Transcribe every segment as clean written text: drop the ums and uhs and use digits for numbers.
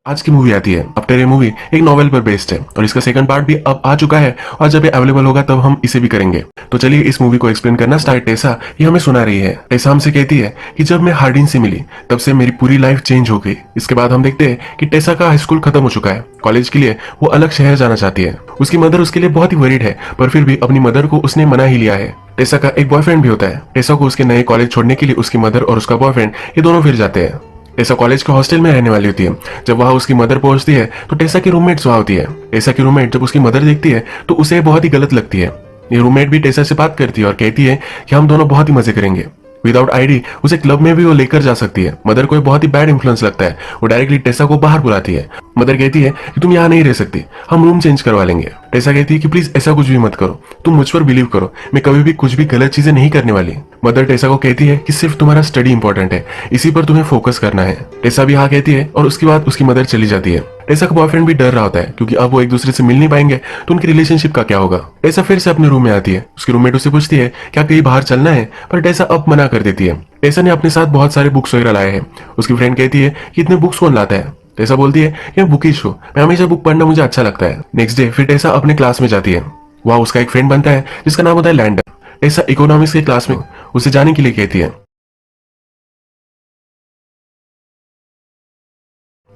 आज की मूवी आती है। आफ्टर ये मूवी एक नॉवेल पर बेस्ड है और इसका सेकंड पार्ट भी अब आ चुका है और जब ये अवेलेबल होगा तब हम इसे भी करेंगे। तो चलिए इस मूवी को एक्सप्लेन करना स्टार्ट। टेसा ये हमें सुना रही है। टेसा हमसे कहती है कि जब मैं हार्डिन से मिली तब से मेरी पूरी लाइफ चेंज हो गई। इसके बाद हम देखते हैं कि टेसा का हाई स्कूल खत्म हो चुका है। कॉलेज के लिए वो अलग शहर जाना चाहती है। उसकी मदर उसके लिए बहुत ही वरीड है, पर फिर भी अपनी मदर को उसने मना ही लिया है। टेसा का एक बॉयफ्रेंड भी होता है। टेसा को उसके नए कॉलेज छोड़ने के लिए उसकी मदर और उसका बॉयफ्रेंड ये दोनों फिर जाते हैं। टेसा कॉलेज के हॉस्टल में रहने वाली होती है। जब वहां उसकी मदर पहुंचती है तो टेसा की रूममेट वहां होती है। टेसा की रूममेट जब उसकी मदर देखती है तो उसे बहुत ही गलत लगती है। ये रूममेट भी टेसा से बात करती है और कहती है कि हम दोनों बहुत ही मजे करेंगे। विदाउट आईडी उसे क्लब में भी वो लेकर जा सकती है। मदर को बहुत ही बैड इन्फ्लुएंस लगता है। वो डायरेक्टली टेसा को बाहर बुलाती है। मदर कहती है कि तुम यहाँ नहीं रह सकती, हम रूम चेंज करवा लेंगे। टेसा कहती है कि प्लीज ऐसा कुछ भी मत करो, तुम मुझ पर बिलीव करो, मैं कभी भी कुछ भी गलत चीजें नहीं करने वाली। मदर टेसा को कहती है कि सिर्फ तुम्हारा स्टडी इंपॉर्टेंट है, इसी पर तुम्हें फोकस करना है। टेसा भी हाँ कहती है और उसके बाद उसकी मदर चली जाती है। टेसा का बॉयफ्रेंड भी डर रहा होता है क्योंकि अब वो एक दूसरे से मिल नहीं पाएंगे तो उनकी रिलेशनशिप का क्या होगा। टेसा फिर से अपने रूम में आती है। उसकी रूममेट उससे पूछती है क्या कहीं बाहर चलना है, पर टेसा अब मना कर देती है। टेसा ने अपने साथ बहुत सारे बुक्स वगैरह लाए हैं। उसकी फ्रेंड कहती है कि इतने बुक्स कौन लाता है। टेसा बोलती है कि मैं बुकिश हूँ, मैं हमेशा बुक पढ़ना मुझे अच्छा लगता है। नेक्स्ट डे फिर टेसा अपने क्लास में जाती है। वहाँ उसका एक फ्रेंड बनता है जिसका नाम होता है लैंडन। टेसा इकोनॉमिक्स के क्लास में उसे जाने के लिए कहती है,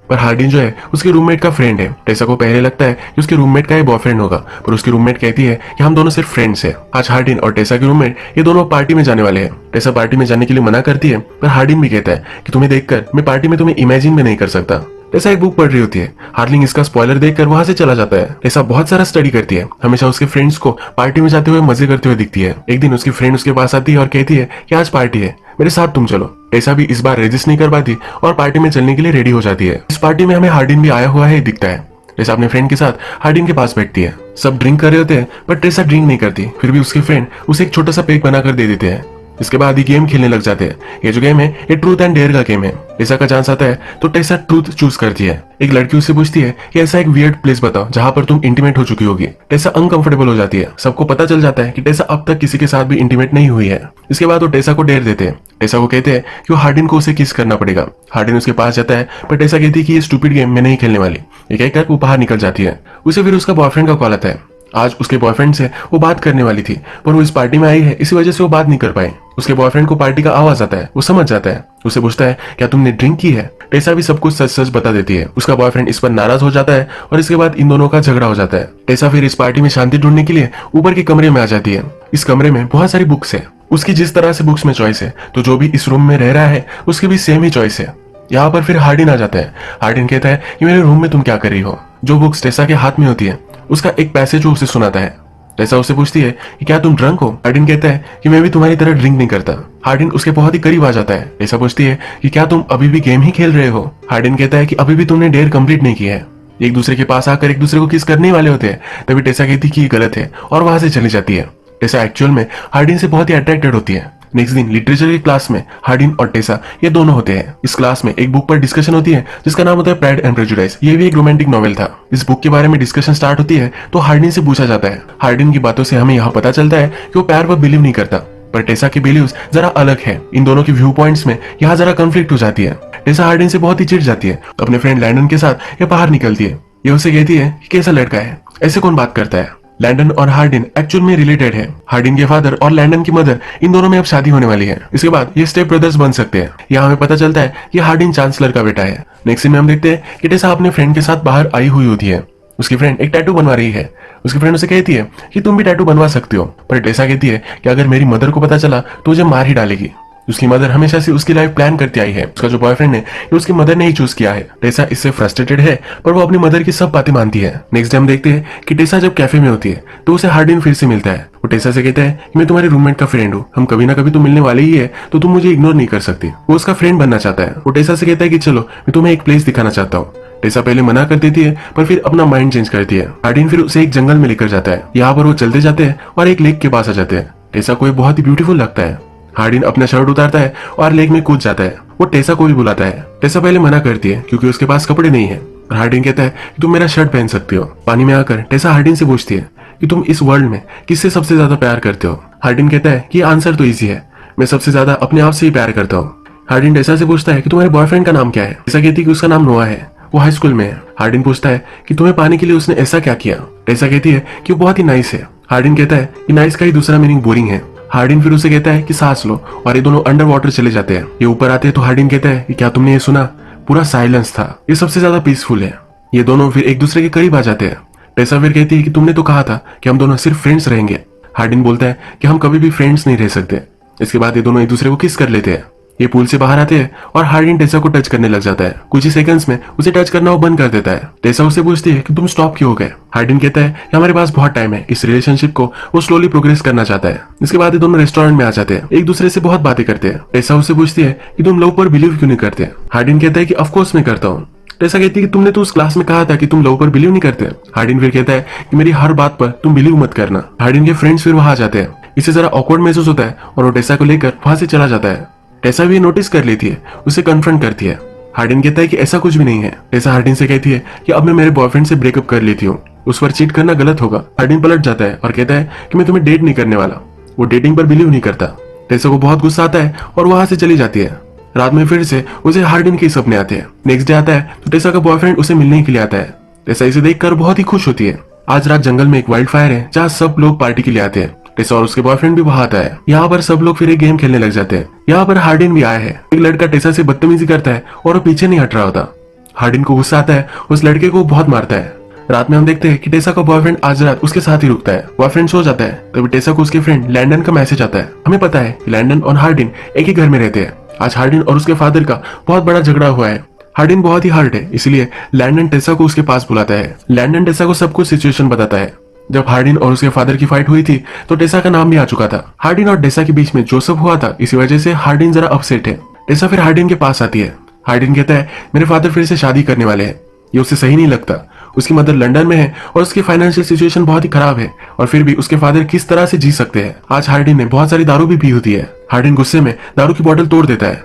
पर हार्डिन जो है उसके रूममेट का फ्रेंड है। टेसा को पहले लगता है कि उसके रूममेट का ही बॉयफ्रेंड होगा, पर उसकी रूममेट कहती है कि हम दोनों सिर्फ फ्रेंड्स हैं। आज हार्डिन और टेसा के रूममेट ये दोनों पार्टी में जाने वाले हैं। टेसा पार्टी में जाने के लिए मना करती है, पर हार्डिन भी कहता है कि तुम्हें देखकर मैं पार्टी में तुम्हें इमेजिन भी नहीं कर सकता। टेसा एक बुक पढ़ रही होती है। हार्लिंग इसका स्पॉइलर देखकर वहां से चला जाता है। टेसा बहुत सारा स्टडी करती है। हमेशा उसके फ्रेंड्स को पार्टी में जाते हुए मजे करते हुए दिखती है। एक दिन उसकी फ्रेंड उसके पास आती है और कहती है कि आज पार्टी है, मेरे साथ तुम चलो। टेसा भी इस बार रेजिस्ट नहीं कर पाती और पार्टी में चलने के लिए रेडी हो जाती है। इस पार्टी में हमें हार्डिन भी आया हुआ है दिखता है। टेसा अपने फ्रेंड के साथ हार्डिन के पास बैठती है। सब ड्रिंक कर रहे होते हैं पर टेसा ड्रिंक नहीं करती। फिर भी उसके फ्रेंड उसे एक छोटा सा पेक बनाकर दे देते हैं। इसके बाद ये गेम खेलने लग जाते हैं। ये जो गेम है ये ट्रूथ एंड डेयर का गेम है। टेसा का चांस आता है तो टेसा ट्रूथ चूज करती है। एक लड़की उससे पूछती है कि ऐसा एक वियर्ड प्लेस बताओ जहां पर तुम इंटीमेट हो चुकी होगी। टेसा अनकंफर्टेबल हो जाती है। सबको पता चल जाता है कि टेसा अब तक किसी के साथ भी इंटीमेट नहीं हुई है। इसके बाद वो टेसा को डेयर देते हैं। टेसा को कहते हैं कि वो हार्डिन को उसे किस करना पड़ेगा। हार्डिन उसके पास जाता है पर टेसा कहती है कि ये स्टूपिड गेम मैं नहीं खेलने वाली। ये कहकर वो बाहर निकल जाती है। उसे फिर उसका बॉयफ्रेंड का कॉल आता है। आज उसके बॉयफ्रेंड से वो बात करने वाली थी, पर वो इस पार्टी में आई है, इसी वजह से वो बात नहीं कर पाई। उसके बॉयफ्रेंड को पार्टी का आवाज आता है। वो समझ जाता है। उसे पूछता है क्या तुमने ड्रिंक की है। टेसा भी सब कुछ सच सच बता देती है। उसका बॉयफ्रेंड इस पर नाराज हो जाता है और इसके बाद इन दोनों का झगड़ा हो जाता है। टेसा फिर इस पार्टी में शांति ढूंढने के लिए ऊपर के कमरे में आ जाती है। इस कमरे में बहुत सारी बुक्स है। उसकी जिस तरह से बुक्स में चॉइस है तो जो भी इस रूम में रह रहा है उसकी भी सेम ही चॉइस है। यहाँ पर फिर हार्डिन आ जाता है। हार्डिन कहता है कि मेरे रूम में तुम क्या कर रही हो। जो बुक्स टेसा के हाथ में होती है उसका एक पैसेज उसे सुनाता है। टेसा उससे पूछती है कि क्या तुम ड्रंक हो। हार्डिन कहता है कि मैं भी तुम्हारी तरह ड्रिंक नहीं करता। हार्डिन उसके बहुत ही करीब आ जाता है। टेसा पूछती है कि क्या तुम अभी भी गेम ही खेल रहे हो। हार्डिन कहता है कि अभी भी तुमने डेयर कंप्लीट नहीं किया है। एक दूसरे के पास आकर एक दूसरे को किस करने वाले होते हैं। तभी टेसा कहती कि ये गलत है और वहां से चली जाती है। टेसा एक्चुअल में हार्डिन से बहुत ही अट्रैक्टेड होती है। नेक्स्ट दिन लिटरेचर की क्लास में हार्डिन और टेसा ये दोनों होते हैं। इस क्लास में एक बुक पर डिस्कशन होती है जिसका नाम होता है प्राइड एंड प्रेजुडिस। ये भी एक रोमांटिक नॉवेल था। इस बुक के बारे में डिस्कशन स्टार्ट होती है तो हार्डिन से पूछा जाता है। हार्डिन की बातों से हमें यहाँ पता चलता है कि वो प्यार पर बिलीव नहीं करता, पर टेसा की बिलीव्स जरा अलग है। इन दोनों की व्यू पॉइंट्स में यहाँ जरा कंफ्लिक्ट हो जाती है। टेसा हार्डिन से बहुत ही चिढ़ जाती है। अपने फ्रेंड लैंडन के साथ ये बाहर निकलती है। ये उसे कहती है कि कैसा लड़का है, ऐसे कौन बात करता है। लैंडन और हार्डिन एक्चुअल में रिलेटेड है। हार्डिन के फादर और लैंडन की मदर इन दोनों में अब शादी होने वाली है। इसके बाद ये स्टेप ब्रदर्स बन सकते हैं। यहाँ हमें पता चलता है कि हार्डिन चांसलर का बेटा है। नेक्स्ट सीन में हम देखते हैं कि टेसा अपने फ्रेंड के साथ बाहर आई हुई होती है। उसकी फ्रेंड एक टैटू बनवा रही है। उसकी फ्रेंड उसे कहती है कि तुम भी टैटू बनवा सकती हो, पर टेसा कहती है कि अगर मेरी मदर को पता चला तो मुझे मार ही डालेगी। उसकी मदर हमेशा से उसकी लाइफ प्लान करती आई है। उसका जो बॉयफ्रेंड है ये उसकी मदर ने ही चूज किया है। टेसा इससे फ्रस्ट्रेटेड है पर वो अपनी मदर की सब बातें मानती है। नेक्स्ट डे हम देखते हैं कि टेसा जब कैफे में होती है तो उसे हार्डिन फिर से मिलता है। वो टेसा से कहता है कि मैं तुम्हारे रूममेट का फ्रेंड हूँ, हम कभी ना कभी तो मिलने वाले ही है, तो तुम मुझे इग्नोर नहीं कर सकती। वो उसका फ्रेंड बनना चाहता है। वो टेसा से कहता है कि चलो मैं तुम्हें एक प्लेस दिखाना चाहता हूँ। टेसा पहले मना कर देती है पर फिर अपना माइंड चेंज करती है। हार्डिन फिर उसे एक जंगल में लेकर जाता है। यहाँ पर वो चलते जाते हैं और एक लेक के पास आ जाते हैं। टेसा को ये बहुत ही ब्यूटीफुल लगता है। हार्डिन अपना शर्ट उतारता है और लेक में कूद जाता है। वो टेसा को भी बुलाता है। टेसा पहले मना करती है क्योंकि उसके पास कपड़े नहीं है। हार्डिन कहता है कि तुम मेरा शर्ट पहन सकती हो। पानी में आकर टेसा हार्डिन से पूछती है कि तुम इस वर्ल्ड में किससे सबसे ज्यादा प्यार करते हो। हार्डिन कहता है कि आंसर तो इजी है, मैं सबसे ज्यादा अपने आप से ही प्यार करता हूँ। हार्डिन टेसा से पूछता है कि तुम्हारे बॉयफ्रेंड का नाम क्या है। टेसा कहती है कि उसका नाम नोआ है। वो हाई स्कूल में है। हार्डिन पूछता है कि तुम्हें पाने के लिए उसने ऐसा क्या किया। टेसा कहती है कि वो बहुत ही नाइस है। हार्डिन कहता है कि नाइस का ही दूसरा मीनिंग बोरिंग है। हार्डिन फिर उसे कहता है कि सांस लो, और ये दोनों अंडर वाटर चले जाते हैं। ये ऊपर आते हैं तो हार्डिन कहता है कि क्या तुमने ये सुना, पूरा साइलेंस था, ये सबसे ज्यादा पीसफुल है। ये दोनों फिर एक दूसरे के करीब आ जाते हैं। टेसा फिर कहती है कि तुमने तो कहा था कि हम दोनों सिर्फ फ्रेंड्स रहेंगे। हार्डिन बोलता है कि हम कभी भी फ्रेंड्स नहीं रह सकते। इसके बाद ये दोनों एक दूसरे को किस कर लेते हैं। ये पूल से बाहर आते हैं और हार्डिन टेसा को टच करने लग जाता है। कुछ ही सेकंड्स में उसे टच करना वो बंद कर देता है। टेसा उससे पूछती है कि तुम स्टॉप क्यों हो गए। हार्डिन कहता है कि हमारे पास बहुत टाइम है। इस रिलेशनशिप को वो स्लोली प्रोग्रेस करना चाहता है। इसके बाद ये दोनों रेस्टोरेंट में आ जाते हैं, एक दूसरे से बहुत बातें करते हैं। टेसा उससे पूछती है कि तुम लव पर बिलीव क्यों नहीं करते। हार्डिन कहता है कि ऑफकोर्स मैं करता हूँ। टेसा कहती है कि तुमने तो उस क्लास में कहा था कि तुम लव पर बिलीव नहीं करते। हार्डिन फिर कहता है कि मेरी हर बात पर तुम बिलीव मत करना। हार्डिन के फ्रेंड्स फिर वहां आ जाते हैं। इसे जरा ऑकवर्ड महसूस होता है और वो टेसा को लेकर वहां से चला जाता है। टेसा भी नोटिस कर लेती है, उसे कन्फ्रंट करती है। हार्डिन कहता है कि ऐसा कुछ भी नहीं है। टेसा हार्डिन से कहती है कि अब मैं मेरे बॉयफ्रेंड से ब्रेकअप कर लेती हूँ, उस पर चीट करना गलत होगा। हार्डिन पलट जाता है और कहता है कि मैं तुम्हें डेट नहीं करने वाला। वो डेटिंग पर बिलीव नहीं करता। टेसा को बहुत गुस्सा आता है और वहां से चली जाती है। रात में फिर से उसे हार्डिन के सपने आते हैं। नेक्स्ट डे आता है तो टेसा का बॉयफ्रेंड उसे मिलने के लिए आता है। टेसा इसे देखकर बहुत ही खुश होती है। आज रात जंगल में एक वाइल्ड फायर है जहाँ सब लोग पार्टी के लिए आते हैं। टेसा और उसके बॉयफ्रेंड भी वहां आता है। यहाँ पर सब लोग फिर एक गेम खेलने लग जाते हैं। यहाँ पर हार्डिन भी आया है। एक लड़का टेसा से बदतमीजी करता है और वो पीछे नहीं हट रहा होता। हार्डिन को गुस्सा आता है, उस लड़के को बहुत मारता है। रात में हम देखते हैं कि टेसा का बॉयफ्रेंड आज रात उसके साथ ही रुकता है। बॉयफ्रेंड सो जाता है, तभी टेसा को उसके फ्रेंड लैंडन का मैसेज आता है। हमें पता है कि लैंडन और हार्डिन एक ही घर में रहते हैं। आज हार्डिन और उसके फादर का बहुत बड़ा झगड़ा हुआ है। हार्डिन बहुत ही हर्ट है, इसलिए लैंडन टेसा को उसके पास बुलाता है। लैंडन टेसा को सब कुछ सिचुएशन बताता है। जब हार्डिन और उसके फादर की फाइट हुई थी तो टेसा का नाम भी आ चुका था। हार्डिन और टेसा के बीच में जो सब हुआ था, इसी वजह से हार्डिन जरा अपसेट है। टेसा फिर हार्डिन के पास आती है। हार्डिन कहता है मेरे फादर फिर से शादी करने वाले हैं, ये उसे सही नहीं लगता। उसकी मदर लंदन में है और उसकी फाइनेंशियल सिचुएशन बहुत ही खराब है, और फिर भी उसके फादर किस तरह से जी सकते हैं। आज हार्डिन ने बहुत सारी दारू भी पी होती है। हार्डिन गुस्से में दारू की बोतल तोड़ देता है।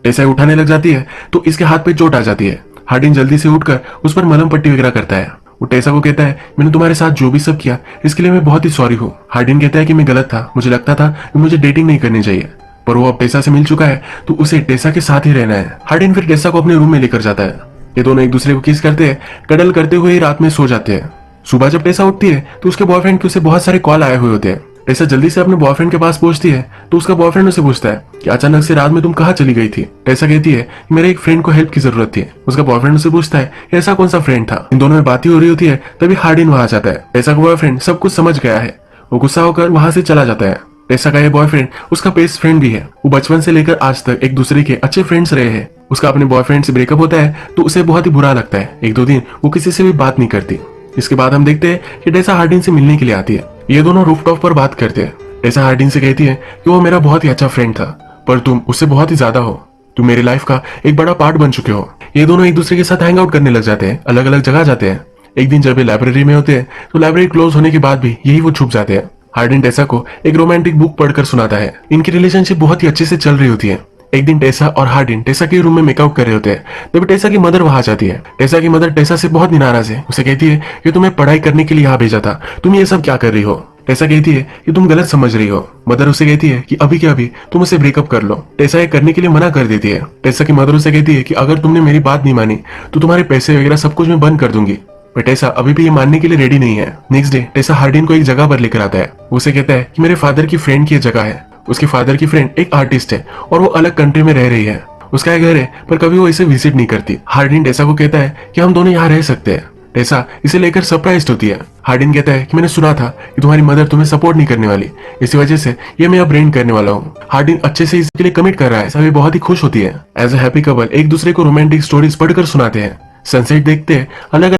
टेसा उठाने लग जाती है तो इसके हाथ पे चोट आ जाती है। हार्डिन जल्दी से उठकर उस पर मलहम पट्टी वगैरह करता है। वो टेसा को कहता है मैंने तुम्हारे साथ जो भी सब किया इसके लिए मैं बहुत ही सॉरी हूँ। हार्डिन कहता है कि मैं गलत था, मुझे लगता था कि मुझे डेटिंग नहीं करनी चाहिए, पर वो अब टेसा से मिल चुका है तो उसे टेसा के साथ ही रहना है। हार्डिन फिर टेसा को अपने रूम में लेकर जाता है। ये दोनों एक दूसरे को किस करते हैं, कडल करते हुए ही रात में सो जाते हैं। सुबह जब टेसा उठती है तो उसके बॉयफ्रेंड के उसे बहुत सारे कॉल आए हुए होते हैं। टेसा जल्दी से अपने बॉयफ्रेंड के पास पहुंचती है तो उसका बॉयफ्रेंड उसे पूछता है कि अचानक से रात में तुम कहाँ चली गई थी। टेसा कहती है कि मेरे एक फ्रेंड को हेल्प की जरूरत थी। उसका बॉयफ्रेंड उसे पूछता है ऐसा कौन सा फ्रेंड था। इन दोनों में बातें हो रही होती है, तभी हार्डिन वहां आ जाता है। टेसा का बॉयफ्रेंड सब कुछ समझ गया है, वो गुस्सा होकर वहां से चला जाता है। टेसा का ये बॉयफ्रेंड उसका बेस्ट फ्रेंड भी है। वो बचपन से लेकर आज तक एक दूसरे के अच्छे फ्रेंड्स रहे हैं। उसका अपने बॉयफ्रेंड से ब्रेकअप होता है तो उसे बहुत ही बुरा लगता है। एक दो दिन वो किसी से भी बात नहीं करती। इसके बाद हम देखते हैं कि टेसा हार्डिन से मिलने के लिए आती है। ये दोनों रूफटॉप पर बात करते हैं। टेसा हार्डिन से कहती है कि वो मेरा बहुत ही अच्छा फ्रेंड था, पर तुम उससे बहुत ही ज्यादा हो। तुम मेरी लाइफ का एक बड़ा पार्ट बन चुके हो। ये दोनों एक दूसरे के साथ हैंग आउट करने लग जाते हैं, अलग अलग जगह जाते हैं। एक दिन जब ये लाइब्रेरी में होते हैं तो लाइब्रेरी क्लोज होने के बाद भी यही वो छुप जाते हैं। हार्डिन टेसा को एक रोमांटिक बुक पढ़कर सुनाता है। इनकी रिलेशनशिप बहुत ही अच्छे से चल रही होती है। एक दिन टेसा और हार्डिन टेसा के रूम में मेकआउट कर रहे होते हैं, तभी टेसा की मदर वहां जाती है। टेसा की मदर टेसा से बहुत नाराज है। उसे कहती है कि तुम्हें पढ़ाई करने के लिए यहाँ भेजा था, तुम ये सब क्या कर रही हो। टेसा कहती है कि तुम गलत समझ रही हो। मदर उसे कहती है कि अभी के अभी तुम उसे ब्रेकअप कर लो। टेसा ये करने के लिए मना कर देती है। टेसा की मदर उसे कहती है कि अगर तुमने मेरी बात नहीं मानी तो तुम्हारे पैसे वगैरह सब कुछ मैं बंद कर दूंगी। पर टेसा अभी भी ये मानने के लिए रेडी नहीं है। नेक्स्ट डे टेसा हार्डिन को एक जगह पर लेकर आता है। उसे कहता है कि मेरे फादर की फ्रेंड की जगह है। उसके फादर की फ्रेंड एक आर्टिस्ट है और वो अलग कंट्री में रह रही है। उसका एक घर है पर कभी वो इसे विजिट नहीं करती। हार्डिन टेसा को कहता है कि हम दोनों यहाँ रह सकते हैं। टेसा इसे लेकर सरप्राइज्ड होती है। हार्डिन कहता है कि मैंने सुना था कि तुम्हारी मदर तुम्हें सपोर्ट नहीं करने वाली, इसी वजह से ये मैं अब रेंट करने वाला हूँ। हार्डिन अच्छे से इसके लिए कमिट कर रहा है। सभी बहुत ही खुश होती है। एज अ हैप्पी कपल एक दूसरे को रोमांटिक स्टोरीज पढ़कर सुनाते हैं। सनसेट देखते हैं, अलग